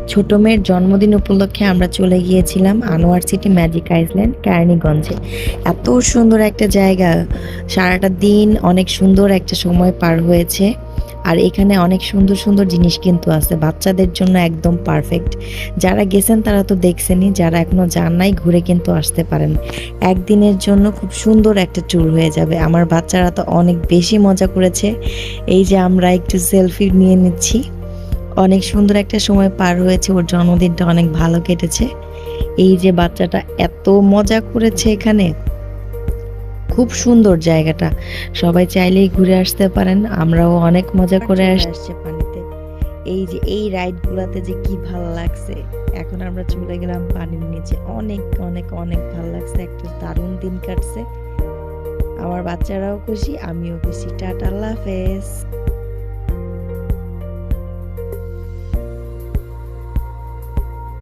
ছোট মেয়ের জন্মদিন উপলক্ষে আমরা চলে গিয়েছিলাম আনোয়ার সিটি ম্যাজিক আইল্যান্ড কেরানীগঞ্জে। এত সুন্দর একটা জায়গা, সারাটা দিন অনেক সুন্দর একটা সময় পার হয়েছে। আর এখানে অনেক সুন্দর সুন্দর জিনিস কিন্তু আছে, বাচ্চাদের জন্য একদম পারফেক্ট। যারা গেছেন তারা তো দেখছেনই, যারা এখনো যান নাই ঘুরে কিন্তু আসতে পারেন। একদিনের জন্য খুব সুন্দর একটা ট্যুর হয়ে যাবে। আমার বাচ্চারা তো অনেক বেশি মজা করেছে। এই যে আমরা একটু সেলফি নিয়ে নিচ্ছি, অনেক সুন্দর একটা সময় পার হয়েছে, ওর জন্মদিনটা অনেক ভালো কেটেছে। এই যে বাচ্চাটা এত মজা করেছে এখানে, খুব সুন্দর জায়গাটা, সবাই চাইলেই ঘুরে আসতে পারেন। আমরাও অনেক মজা করে আসছে পানিতে। এই যে এই রাইডগুলোতে যে কি ভালো লাগছে। এখন আমরা চলে গেলাম পানির নিচে, অনেক অনেক অনেক ভালো লাগছে, একটা দারুণ দিন কাটছে। আমার বাচ্চারাও খুশি, আমিও খুশি। টাটা, আল্লাহ হাফেজ।